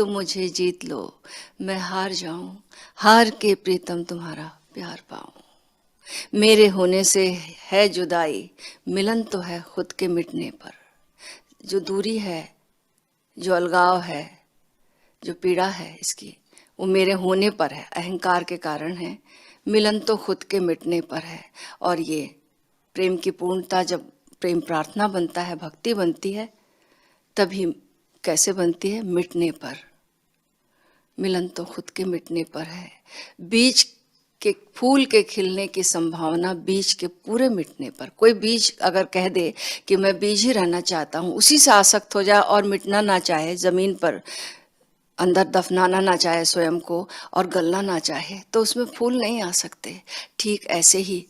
तुम मुझे जीत लो, मैं हार जाऊं, हार के प्रीतम तुम्हारा प्यार पाऊं। मेरे होने से है जुदाई, मिलन तो है खुद के मिटने पर। जो दूरी है, जो अलगाव है, जो पीड़ा है इसकी, वो मेरे होने पर है, अहंकार के कारण है। मिलन तो खुद के मिटने पर है। और ये प्रेम की पूर्णता जब प्रेम प्रार्थना बनता है, भक्ति बनती है, तभी कैसे बनती है? मिटने पर। मिलन तो खुद के मिटने पर है। बीज के फूल के खिलने की संभावना बीज के पूरे मिटने पर। कोई बीज अगर कह दे कि मैं बीज ही रहना चाहता हूँ, उसी से आसक्त हो जाए और मिटना ना चाहे, जमीन पर अंदर दफनाना ना चाहे स्वयं को और गलना ना चाहे, तो उसमें फूल नहीं आ सकते। ठीक ऐसे ही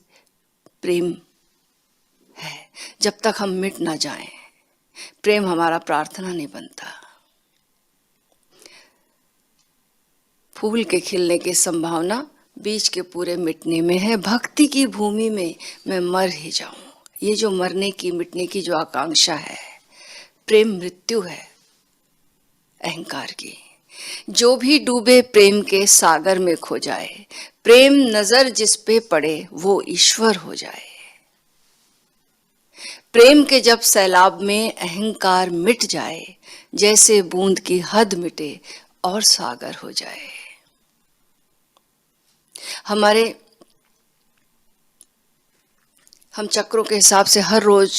प्रेम है, जब तक हम मिट ना जाएं, प्रेम हमारा प्रार्थना नहीं बनता। फूल के खिलने की संभावना बीज के पूरे मिटने में है। भक्ति की भूमि में मैं मर ही जाऊं। ये जो मरने की, मिटने की जो आकांक्षा है, प्रेम मृत्यु है अहंकार की। जो भी डूबे प्रेम के सागर में खो जाए, प्रेम नजर जिस पे पड़े वो ईश्वर हो जाए। प्रेम के जब सैलाब में अहंकार मिट जाए, जैसे बूंद की हद मिटे और सागर हो जाए। हम चक्रों के हिसाब से हर रोज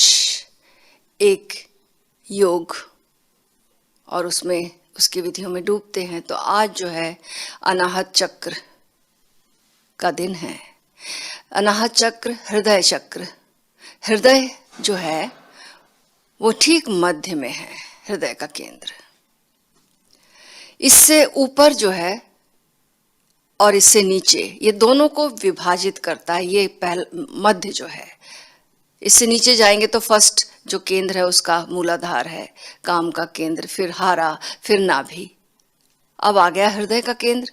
एक योग और उसमें उसकी विधियों में डूबते हैं। तो आज जो है अनाहत चक्र का दिन है। अनाहत चक्र हृदय चक्र। हृदय जो है वो ठीक मध्य में है, हृदय का केंद्र। इससे ऊपर जो है और इससे नीचे, ये दोनों को विभाजित करता है। ये मध्य जो है, इससे नीचे जाएंगे तो फर्स्ट जो केंद्र है उसका मूलाधार है, काम का केंद्र, फिर हारा, फिर नाभि। अब आ गया हृदय का केंद्र।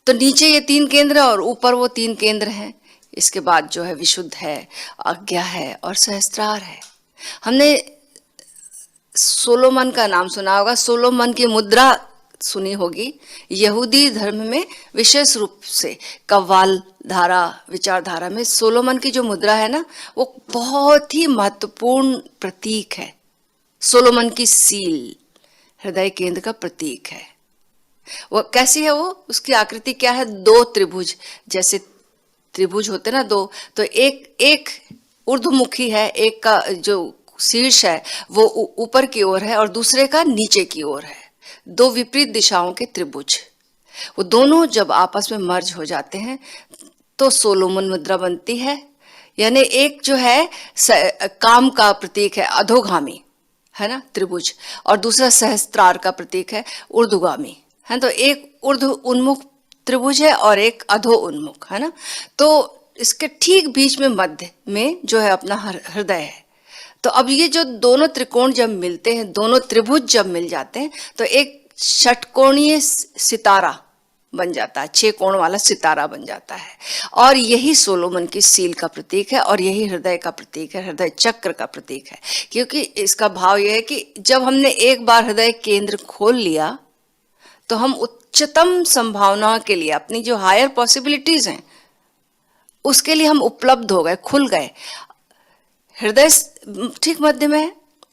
तो नीचे ये 3 केंद्र और ऊपर वो 3 केंद्र हैं। इसके बाद जो है विशुद्ध है, आज्ञा है और सहस्त्रार है। हमने सोलोमन का नाम सुना होगा, सोलोमन की मुद्रा सुनी होगी। यहूदी धर्म में विशेष रूप से कव्वाल धारा, विचारधारा में सोलोमन की जो मुद्रा है ना, वो बहुत ही महत्वपूर्ण प्रतीक है। सोलोमन की सील हृदय केंद्र का प्रतीक है। वो कैसी है? वो उसकी आकृति क्या है? 2 त्रिभुज, जैसे त्रिभुज होते ना 2, तो एक ऊर्ध्वमुखी है, एक का जो शीर्ष है वो ऊपर की ओर है और दूसरे का नीचे की ओर है। 2 विपरीत दिशाओं के त्रिभुज, वो दोनों जब आपस में मर्ज हो जाते हैं तो सोलोमन मुद्रा बनती है। यानी एक जो है काम का प्रतीक है, अधोगामी है ना त्रिभुज, और दूसरा सहस्त्रार का प्रतीक है, ऊर्ध्वगामी है। तो एक ऊर्ध्व उन्मुख त्रिभुज है और एक अधो उन्मुख है ना। तो इसके ठीक बीच में मध्य में जो है अपना हृदय है। तो अब ये जो दोनों त्रिकोण जब मिलते हैं, दोनों त्रिभुज जब मिल जाते हैं, तो एक षटकोणीय सितारा बन जाता है, 6 कोण वाला सितारा बन जाता है। और यही सोलोमन की सील का प्रतीक है और यही हृदय का प्रतीक है, हृदय चक्र का प्रतीक है। क्योंकि इसका भाव यह है कि जब हमने एक बार हृदय केंद्र खोल लिया तो हम उच्चतम संभावना के लिए, अपनी जो हायर पॉसिबिलिटीज हैं उसके लिए हम उपलब्ध हो गए, खुल गए। हृदय ठीक मध्य में है,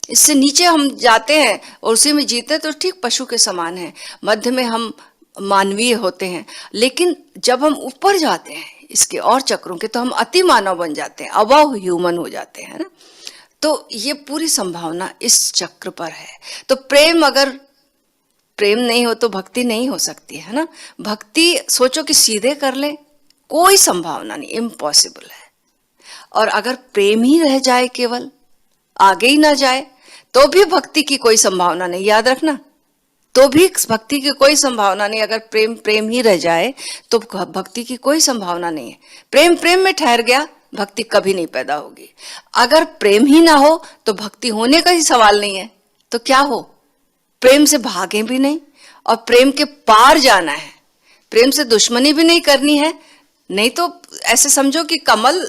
इससे नीचे हम जाते हैं और उसी में जीते तो ठीक पशु के समान है। मध्य में हम मानवीय होते हैं, लेकिन जब हम ऊपर जाते हैं इसके और चक्रों के, तो हम अति मानव बन जाते हैं, अबव ह्यूमन हो जाते हैं ना। तो ये पूरी संभावना इस चक्र पर है। तो प्रेम, अगर प्रेम नहीं हो तो भक्ति नहीं हो सकती है ना। भक्ति सोचो कि सीधे कर ले, कोई संभावना नहीं, इम्पॉसिबल है। और अगर प्रेम ही रह जाए, केवल आगे ही ना जाए, तो भी भक्ति की कोई संभावना नहीं, याद रखना। तो भी भक्ति की कोई संभावना नहीं। अगर प्रेम प्रेम ही रह जाए तो भक्ति की कोई संभावना नहीं है। प्रेम प्रेम में ठहर गया, भक्ति कभी नहीं पैदा होगी। अगर प्रेम ही ना हो तो भक्ति होने का ही सवाल नहीं है। तो क्या हो? प्रेम से भागे भी नहीं और प्रेम के पार जाना है। प्रेम से दुश्मनी भी नहीं करनी है। नहीं तो ऐसे समझो कि कमल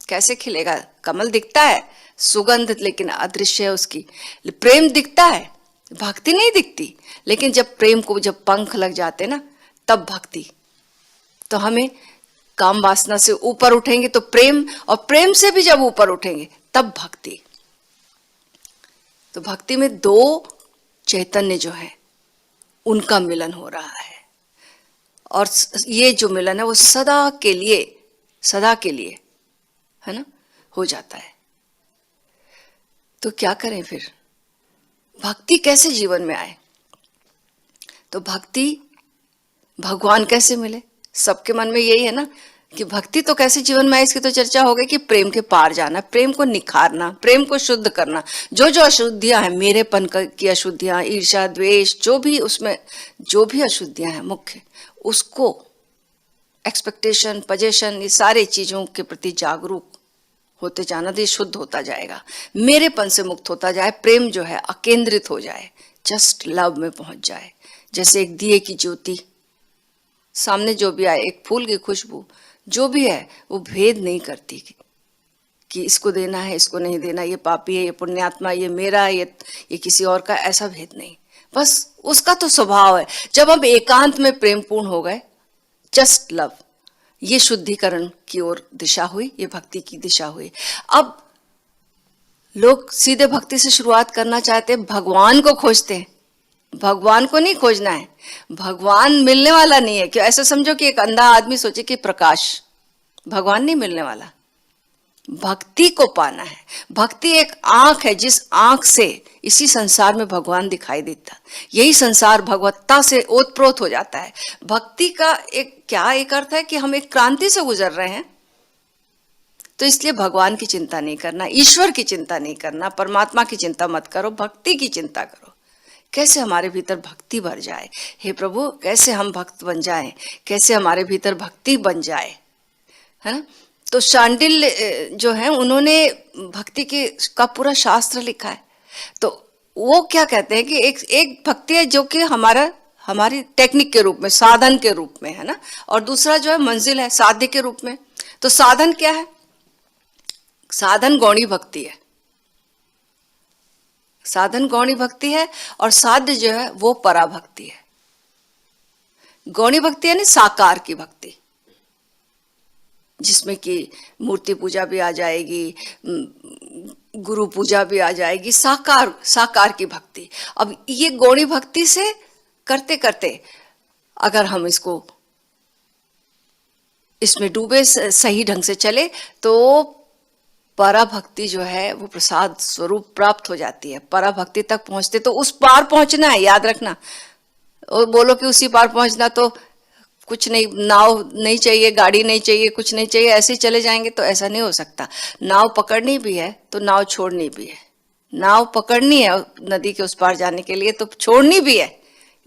कैसे खिलेगा? कमल दिखता है, सुगंध लेकिन अदृश्य है उसकी। प्रेम दिखता है, भक्ति नहीं दिखती, लेकिन जब प्रेम को जब पंख लग जाते ना, तब भक्ति। तो हमें काम वासना से ऊपर उठेंगे तो प्रेम, और प्रेम से भी जब ऊपर उठेंगे तब भक्ति। तो भक्ति में दो चैतन्य जो है उनका मिलन हो रहा है, और ये जो मिलन है वो सदा के लिए है ना हो जाता है। तो क्या करें फिर, भक्ति कैसे जीवन में आए? तो भक्ति, भगवान कैसे मिले? सबके मन में यही है ना कि भक्ति तो कैसे जीवन में आए, इसकी तो चर्चा हो गई कि प्रेम के पार जाना, प्रेम को निखारना, प्रेम को शुद्ध करना। जो जो अशुद्धियां हैं, मेरेपन की अशुद्धियां, ईर्ष्या द्वेष, जो भी उसमें जो भी अशुद्धियां हैं मुख्य, उसको एक्सपेक्टेशन, पजेशन, ये सारे चीजों के प्रति जागरूक होते जाना, तो ये शुद्ध होता जाएगा, मेरेपन से मुक्त होता जाए, प्रेम जो है अकेंद्रित हो जाए, जस्ट लव में पहुंच जाए। जैसे एक दिए की ज्योति, सामने जो भी आए, एक फूल की खुशबू, जो भी है वो भेद नहीं करती कि इसको देना है, इसको नहीं देना, ये पापी है, ये पुण्यात्मा, ये मेरा है, ये किसी और का, ऐसा भेद नहीं। बस उसका तो स्वभाव है। जब हम एकांत में प्रेम पूर्ण हो गए, जस्ट लव, ये शुद्धिकरण की ओर दिशा हुई, ये भक्ति की दिशा हुई। अब लोग सीधे भक्ति से शुरुआत करना चाहते हैं, भगवान को खोजते हैं। भगवान को नहीं खोजना है, भगवान मिलने वाला नहीं है। क्यों? ऐसा समझो कि एक अंधा आदमी सोचे कि प्रकाश, भगवान नहीं मिलने वाला, भक्ति को पाना है। भक्ति एक आंख है, जिस आंख से इसी संसार में भगवान दिखाई देता, यही संसार भगवत्ता से ओतप्रोत हो जाता है। भक्ति का एक अर्थ है कि हम एक क्रांति से गुजर रहे हैं, तो इसलिए भगवान की चिंता नहीं करना, ईश्वर की चिंता नहीं करना, परमात्मा की चिंता मत करो, भक्ति की चिंता करो। कैसे हमारे भीतर भक्ति भर जाए, हे प्रभु, कैसे हम भक्त बन जाएं, कैसे हमारे भीतर भक्ति बन जाए, है ना। तो शांडिल्य जो है, उन्होंने भक्ति का पूरा शास्त्र लिखा है। तो वो क्या कहते हैं कि एक भक्ति है जो कि हमारी टेक्निक के रूप में, साधन के रूप में, है ना, और दूसरा जो है मंजिल है, साध्य के रूप में। तो साधन क्या है? साधन गौणी भक्ति है, साधन गौणी भक्ति है, और साध्य जो है वो पराभक्ति है। गौणी भक्ति यानी साकार की भक्ति, जिसमें कि मूर्ति पूजा भी आ जाएगी, गुरु पूजा भी आ जाएगी, साकार की भक्ति। अब ये गौणी भक्ति से करते करते अगर हम इसमें डूबे, सही ढंग से चले, तो पराभक्ति जो है वो प्रसाद स्वरूप प्राप्त हो जाती है। पराभक्ति तक पहुंचते तो उस पार पहुंचना है, याद रखना। और बोलो कि उसी पार पहुंचना तो कुछ नहीं, नाव नहीं चाहिए, गाड़ी नहीं चाहिए, कुछ नहीं चाहिए, ऐसे ही चले जाएंगे, तो ऐसा नहीं हो सकता। नाव पकड़नी भी है तो नाव छोड़नी भी है। नाव पकड़नी है नदी के उस पार जाने के लिए, तो छोड़नी भी है,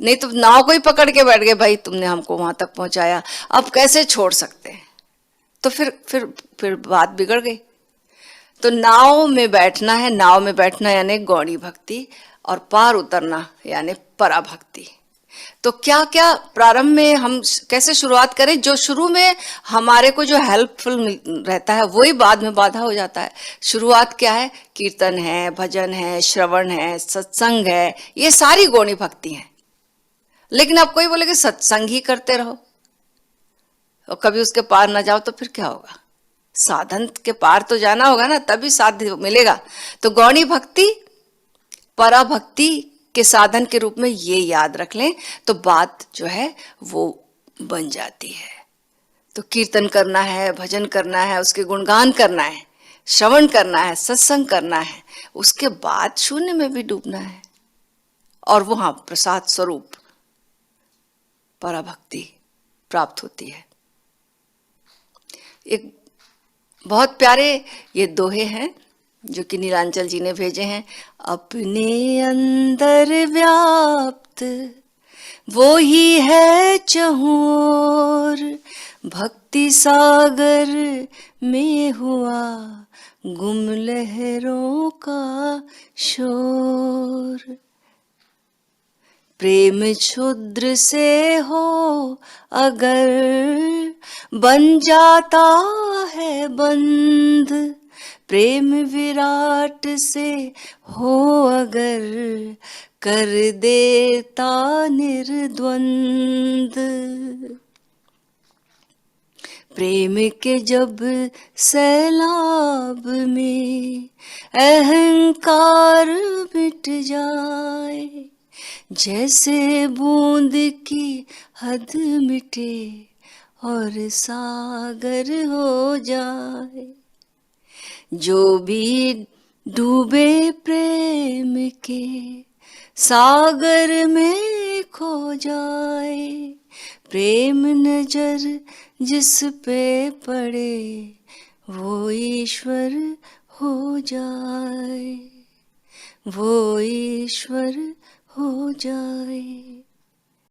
नहीं तो नाव को ही पकड़ के बैठ गए, भाई तुमने हमको वहां तक पहुंचाया, अब कैसे छोड़ सकते हैं? तो फिर बात बिगड़ गई। तो नाव में बैठना है, नाव में बैठना यानी गौणी भक्ति, और पार उतरना यानी पराभक्ति। तो क्या क्या प्रारंभ में हम कैसे शुरुआत करें? जो शुरू में हमारे को जो हेल्पफुल रहता है वही बाद में बाधा हो जाता है। शुरुआत क्या है? कीर्तन है, भजन है, श्रवण है, सत्संग है, ये सारी गौणी भक्ति है। लेकिन अब कोई बोले कि सत्संग ही करते रहो और कभी उसके पार ना जाओ, तो फिर क्या होगा? साधन के पार तो जाना होगा ना, तभी साध्य मिलेगा। तो गौणी भक्ति पराभक्ति के साधन के रूप में ये याद रख लें, तो बात जो है वो बन जाती है। तो कीर्तन करना है, भजन करना है, उसके गुणगान करना है, श्रवण करना है, सत्संग करना है, उसके बाद शून्य में भी डूबना है, और वहां प्रसाद स्वरूप पराभक्ति प्राप्त होती है। एक बहुत प्यारे ये दोहे हैं जो कि नीलांचल जी ने भेजे हैं। अपने अंदर व्याप्त वो ही है चहुर, भक्ति सागर में हुआ गुम लहरों का शोर। प्रेम क्षुद्र से हो अगर बन जाता है बंद, प्रेम विराट से हो अगर कर देता निर्द्वंद। प्रेम के जब सैलाब में अहंकार मिट जाए, जैसे बूंद की हद मिटे और सागर हो जाए। जो भी डूबे प्रेम के सागर में खो जाए, प्रेम नजर जिस पे पड़े वो ईश्वर हो जाए, वो ईश्वर हो जाए।